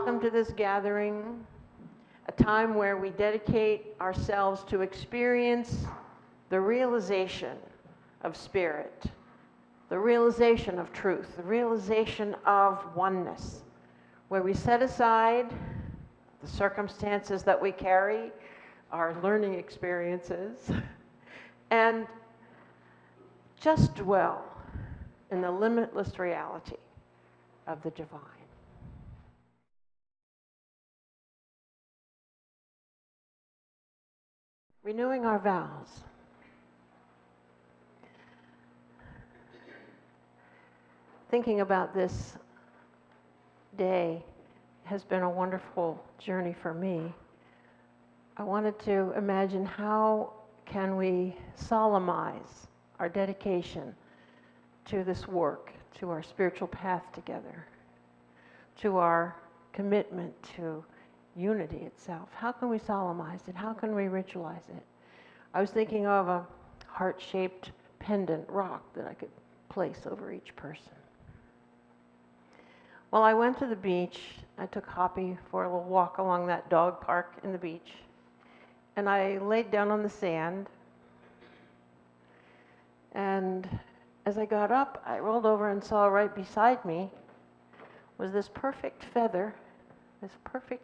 welcome to this gathering, a time where we dedicate ourselves to experience the realization of spirit, the realization of truth, the realization of oneness, where we set aside the circumstances that we carry, our learning experiences, and just dwell in the limitless reality of the divine. Renewing our vows. Thinking about this day has been a wonderful journey for me. I wanted to imagine how can we solemnize our dedication to this work, to our spiritual path together, to our commitment to unity itself. How can we solemnize it? How can we ritualize it? I was thinking of a heart-shaped pendant rock that I could place over each person. Well, I went to the beach. I took Hoppy for a little walk along that dog park in the beach. And I laid down on the sand. And as I got up, I rolled over and saw right beside me was this perfect feather, this perfect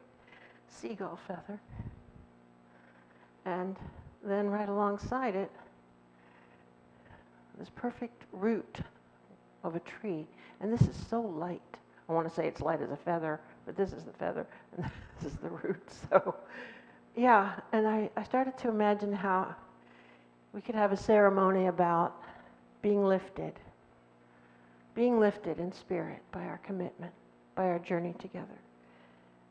seagull feather. And then right alongside it, this perfect root of a tree. And this is so light. I want to say it's light as a feather, but this is the feather, and this is the root. So, yeah, and I started to imagine how we could have a ceremony about being lifted in spirit by our commitment, by our journey together.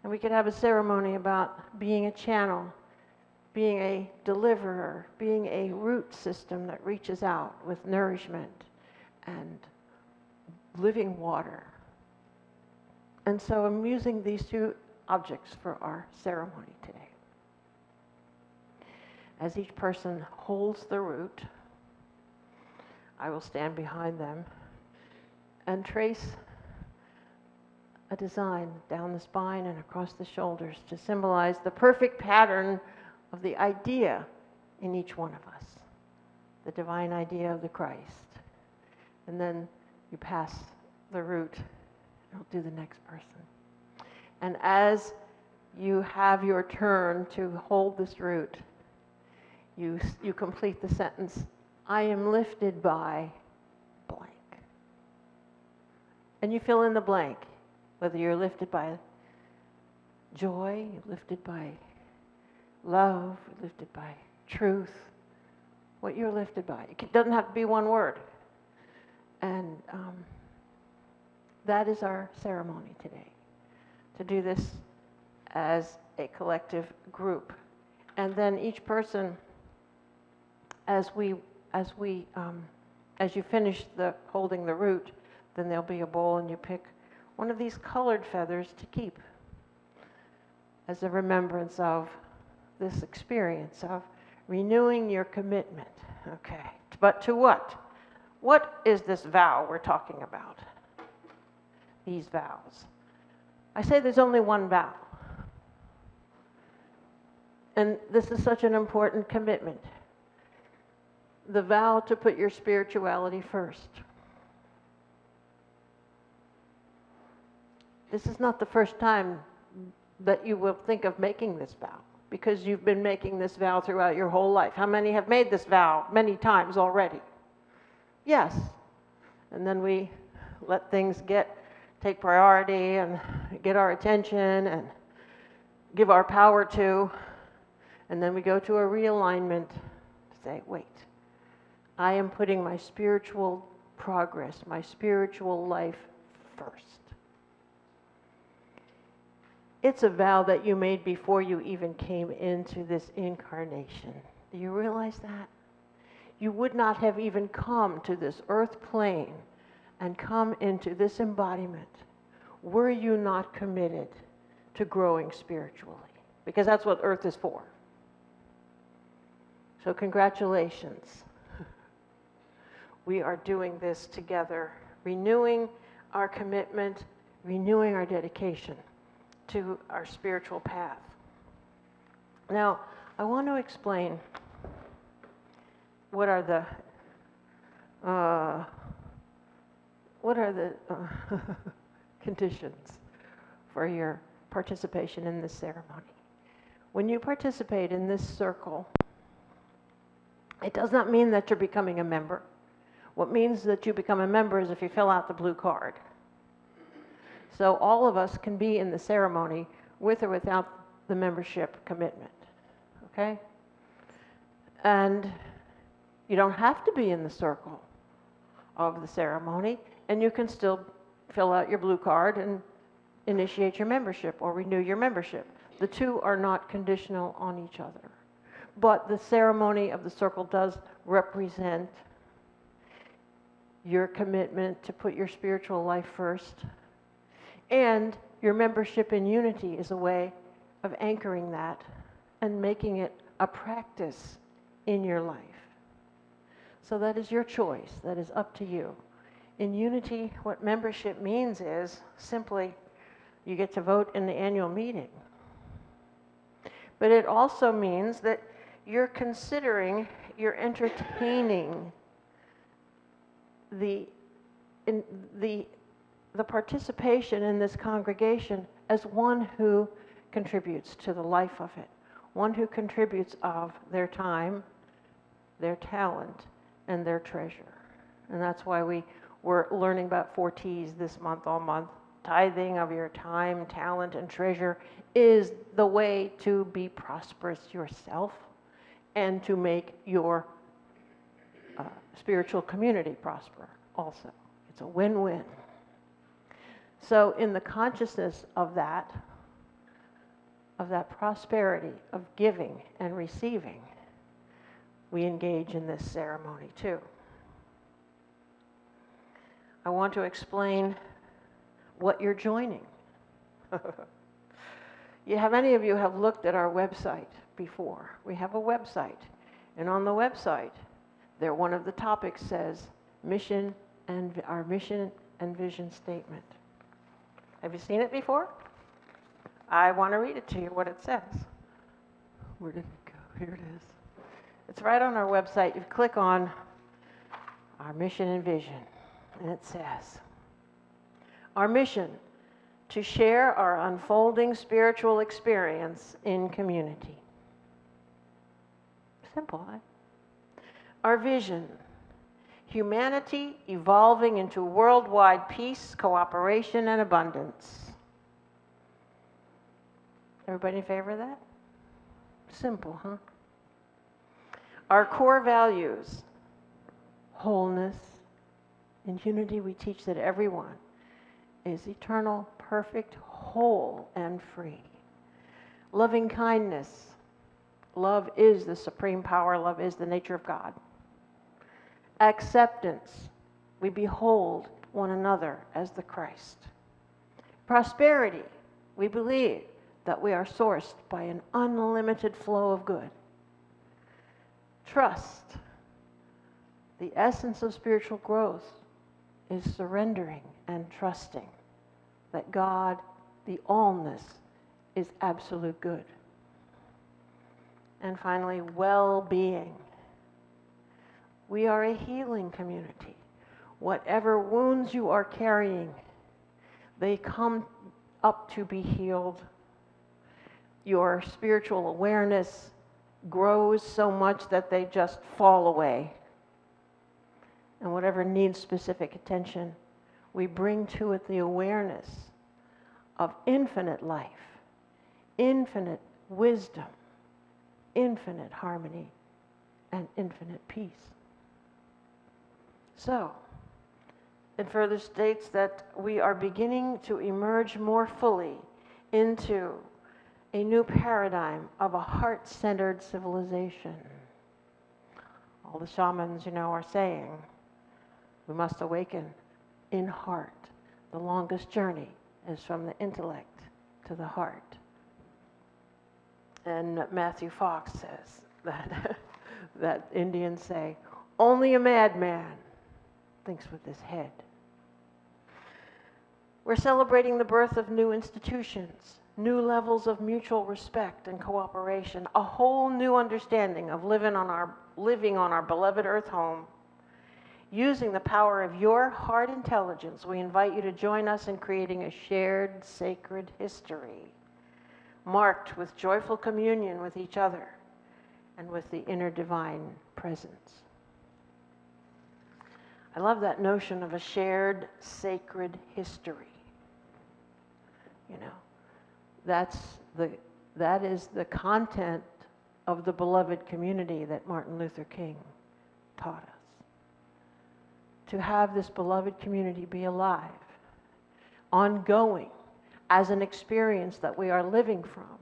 And we could have a ceremony about being a channel, being a deliverer, being a root system that reaches out with nourishment and living water. And so I'm using these two objects for our ceremony today. As each person holds the root, I will stand behind them and trace a design down the spine and across the shoulders to symbolize the perfect pattern of the idea in each one of us, the divine idea of the Christ. And then you pass the root. I'll do the next person. And as you have your turn to hold this root, you complete the sentence, I am lifted by blank. And you fill in the blank, whether you're lifted by joy, you're lifted by love, you're lifted by truth, what you're lifted by. It doesn't have to be one word. And that is our ceremony today, to do this as a collective group. And then each person, as you finish holding the root, then there'll be a bowl and you pick one of these colored feathers to keep as a remembrance of this experience of renewing your commitment. Okay, but to what? What is this vow we're talking about? These vows. I say there's only one vow. And this is such an important commitment. The vow to put your spirituality first. This is not the first time that you will think of making this vow, because you've been making this vow throughout your whole life. How many have made this vow many times already? Yes. And then we let things take priority and get our attention and give our power to, and then we go to a realignment to say, wait, I am putting my spiritual progress, my spiritual life first. It's a vow that you made before you even came into this incarnation. Do you realize that? You would not have even come to this earth plane and come into this embodiment were you not committed to growing spiritually, because that's what earth is for. So congratulations. We are doing this together, renewing our commitment, renewing our dedication to our spiritual path. Now, I want to explain what are the conditions for your participation in this ceremony. When you participate in this circle, it does not mean that you're becoming a member. What means that you become a member is if you fill out the blue card. So all of us can be in the ceremony with or without the membership commitment, okay? And you don't have to be in the circle of the ceremony, and you can still fill out your blue card and initiate your membership or renew your membership. The two are not conditional on each other. But the ceremony of the circle does represent your commitment to put your spiritual life first. And your membership in unity is a way of anchoring that and making it a practice in your life. So that is your choice. That is up to you. In unity, what membership means is simply you get to vote in the annual meeting. But it also means that you're considering, you're entertaining the participation in this congregation as one who contributes to the life of it, one who contributes of their time, their talent, and their treasure. And that's why we're learning about 4 T's this month, all month. Tithing of your time, talent, and treasure is the way to be prosperous yourself and to make your spiritual community prosper also. It's a win-win. So in the consciousness of that prosperity, of giving and receiving, we engage in this ceremony too. I want to explain what you're joining. Many of you have looked at our website before. We have a website, and on the website, one of the topics says our mission and vision statement. Have you seen it before? I want to read it to you, what it says. Where did it go? Here it is. It's right on our website. You click on our mission and vision, and it says, our mission, to share our unfolding spiritual experience in community. Simple, huh? Our vision, humanity evolving into worldwide peace, cooperation, and abundance. Everybody in favor of that? Simple, huh? Our core values, wholeness. In unity, we teach that everyone is eternal, perfect, whole, and free. Loving kindness. Love is the supreme power. Love is the nature of God. Acceptance. We behold one another as the Christ. Prosperity. We believe that we are sourced by an unlimited flow of good. Trust. The essence of spiritual growth is surrendering and trusting that God, the allness, is absolute good. And finally, well-being. We are a healing community. Whatever wounds you are carrying, they come up to be healed. Your spiritual awareness grows so much that they just fall away. And whatever needs specific attention, we bring to it the awareness of infinite life, infinite wisdom, infinite harmony, and infinite peace. So, it further states that we are beginning to emerge more fully into a new paradigm of a heart-centered civilization. All the shamans, are saying, we must awaken in heart. The longest journey is from the intellect to the heart. And Matthew Fox says that Indians say, only a madman thinks with his head. We're celebrating the birth of new institutions, new levels of mutual respect and cooperation, a whole new understanding of living on our beloved earth home. Using the power of your heart intelligence, we invite you to join us in creating a shared sacred history, marked with joyful communion with each other and with the inner divine presence. I love that notion of a shared sacred history. You know, that is the content of the beloved community that Martin Luther King taught us. To have this beloved community be alive, ongoing, as an experience that we are living from.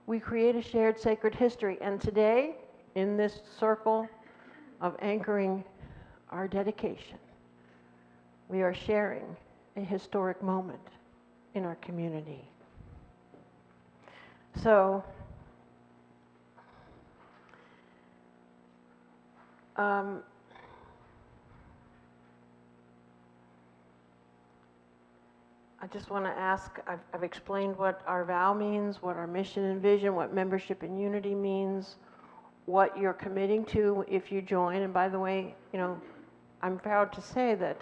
We create a shared sacred history, and today, in this circle of anchoring our dedication, we are sharing a historic moment in our community. So, I just want to ask, I've explained what our vow means, what our mission and vision, what membership and unity means, what you're committing to if you join. And by the way, you know, I'm proud to say that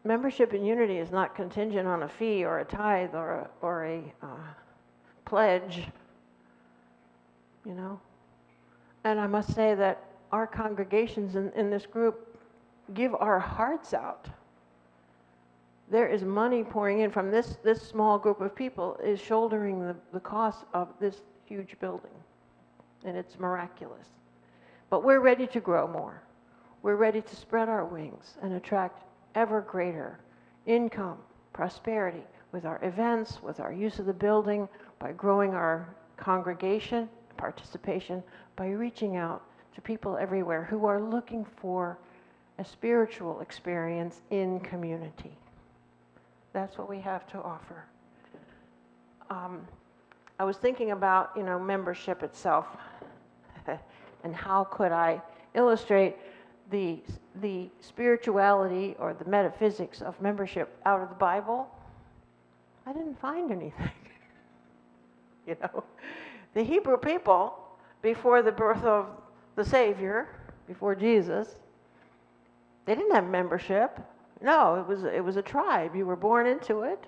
membership and unity is not contingent on a fee or a tithe or a pledge, you know. And I must say that our congregations in this group give our hearts out. There is money pouring in from this small group of people is shouldering the cost of this huge building. And it's miraculous. But we're ready to grow more. We're ready to spread our wings and attract ever greater income, prosperity with our events, with our use of the building, by growing our congregation, participation, by reaching out to people everywhere who are looking for a spiritual experience in community. That's what we have to offer. I was thinking about, you know, membership itself and how could I illustrate the spirituality or the metaphysics of membership out of the Bible. I didn't find anything. You know, the Hebrew people, before the birth of the Savior, before Jesus, they didn't have membership. No, it was a tribe. You were born into it,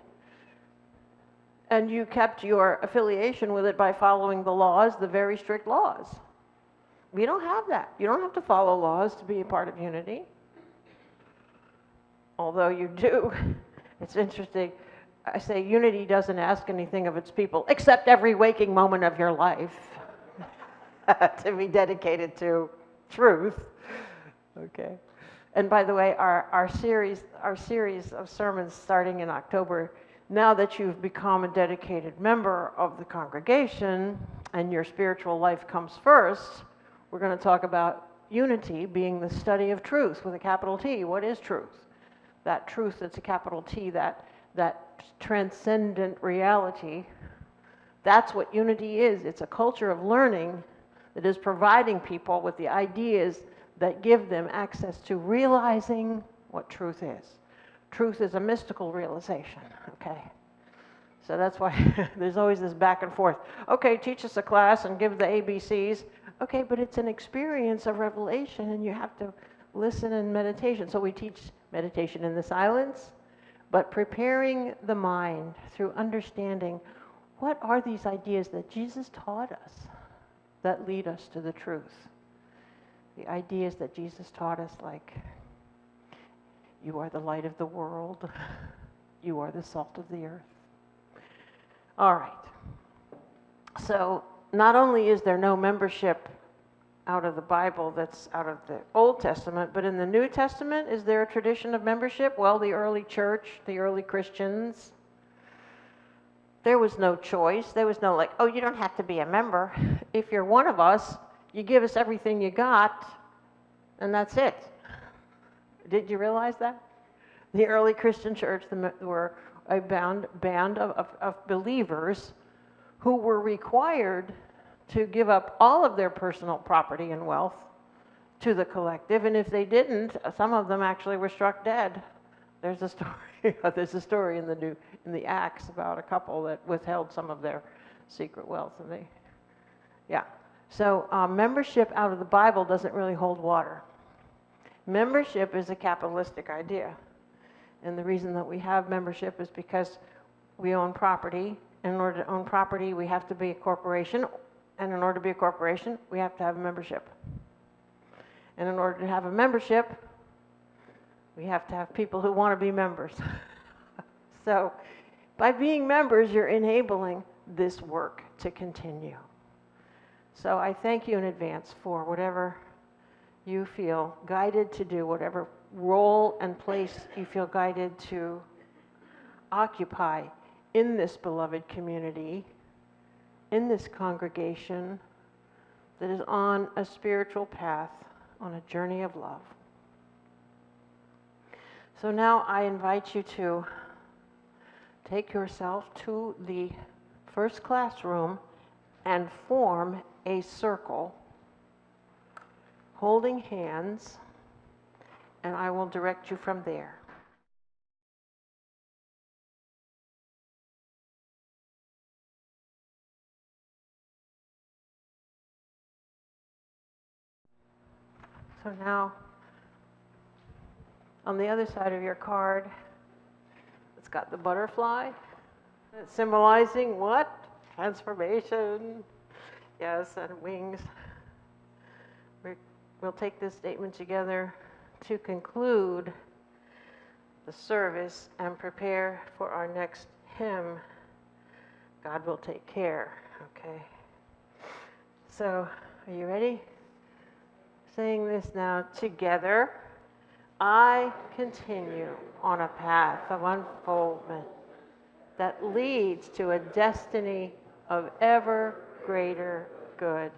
and you kept your affiliation with it by following the laws, the very strict laws. We don't have that. You don't have to follow laws to be a part of unity. Although you do. It's interesting. I say unity doesn't ask anything of its people, except every waking moment of your life to be dedicated to truth. Okay. And by the way, our series of sermons starting in October, now that you've become a dedicated member of the congregation and your spiritual life comes first, we're going to talk about unity being the study of truth with a capital T. What is truth? That truth that's a capital T, that transcendent reality. That's what unity is. It's a culture of learning that is providing people with the ideas that give them access to realizing what truth is. Truth is a mystical realization, okay? So that's why there's always this back and forth. Okay, teach us a class and give the ABCs. Okay, but it's an experience of revelation and you have to listen in meditation. So we teach meditation in the silence, but preparing the mind through understanding what are these ideas that Jesus taught us that lead us to the truth. The ideas that Jesus taught us, like, you are the light of the world, you are the salt of the earth. All right. So not only is there no membership out of the Bible that's out of the Old Testament, but in the New Testament, is there a tradition of membership? Well, the early church, the early Christians, there was no choice. There was no like, oh, you don't have to be a member. If you're one of us, you give us everything you got, and that's it. Did you realize that? The early Christian church were a band of believers who were required to give up all of their personal property and wealth to the collective, and if they didn't, some of them actually were struck dead There's a story. There's a story in the Acts about a couple that withheld some of their secret wealth, and yeah. So membership out of the Bible doesn't really hold water. Membership is a capitalistic idea, and the reason that we have membership is because we own property. In order to own property, we have to be a corporation, and in order to be a corporation, we have to have a membership. And in order to have a membership, we have to have people who want to be members. So by being members, you're enabling this work to continue. So I thank you in advance for whatever you feel guided to do, whatever role and place you feel guided to occupy in this beloved community, in this congregation that is on a spiritual path, on a journey of love. So now I invite you to take yourself to the first classroom and form a circle, holding hands, and I will direct you from there. So now, on the other side of your card, it's got the butterfly. It's symbolizing what? Transformation. Yes, and wings. We'll take this statement together to conclude the service and prepare for our next hymn, God Will Take Care. Okay. So, are you ready? Saying this now together. I continue on a path of unfoldment that leads to a destiny of ever greater good.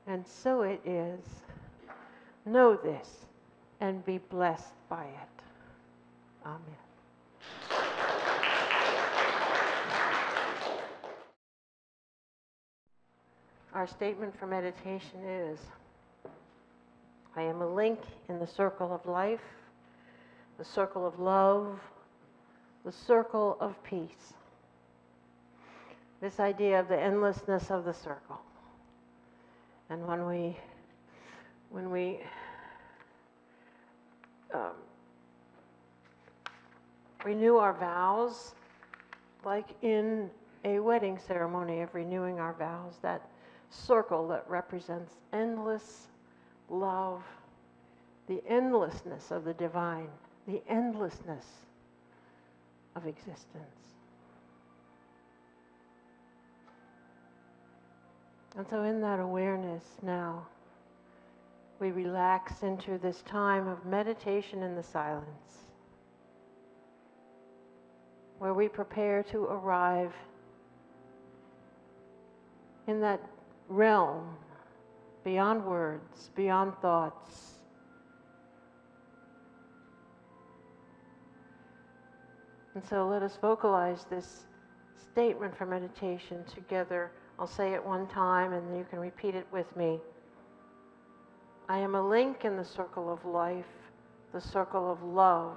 And so it is. Know this and be blessed by it. Amen. Our statement for meditation is, I am a link in the circle of life, the circle of love, the circle of peace. This idea of the endlessness of the circle. And when we renew our vows, like in a wedding ceremony of renewing our vows, that circle that represents endless love, the endlessness of the divine, the endlessness of existence. And so in that awareness now, we relax into this time of meditation in the silence, where we prepare to arrive in that realm beyond words, beyond thoughts. And so let us vocalize this statement for meditation together. I'll say it one time and you can repeat it with me. I am a link in the circle of life, the circle of love,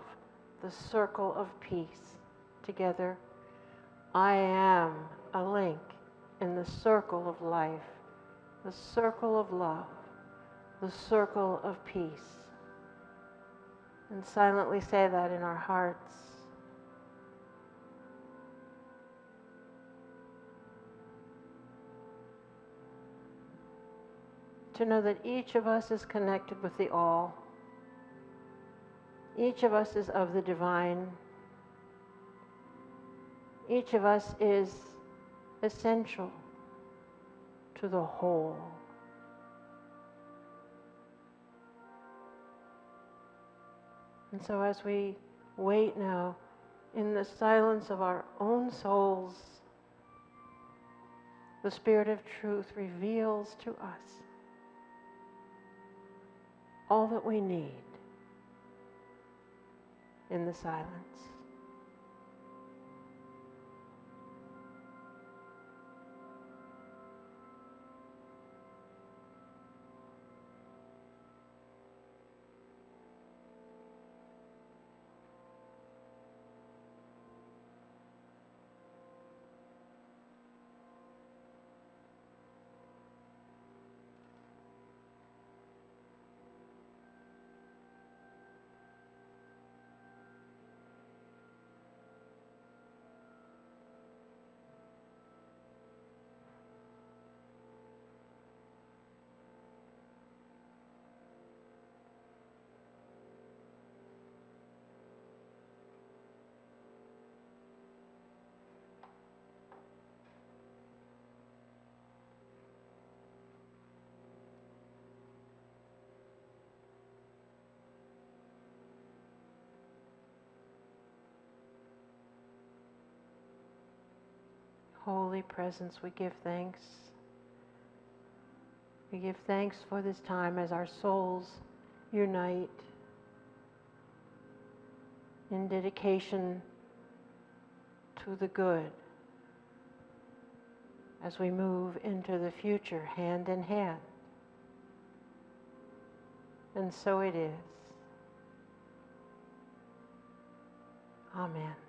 the circle of peace. Together, I am a link in the circle of life, the circle of love, the circle of peace. And silently say that in our hearts. To know that each of us is connected with the all. Each of us is of the divine. Each of us is essential to the whole. And so as we wait now in the silence of our own souls, the Spirit of Truth reveals to us all that we need in the silence. Holy Presence, we give thanks. We give thanks for this time as our souls unite in dedication to the good as we move into the future hand in hand. And so it is. Amen.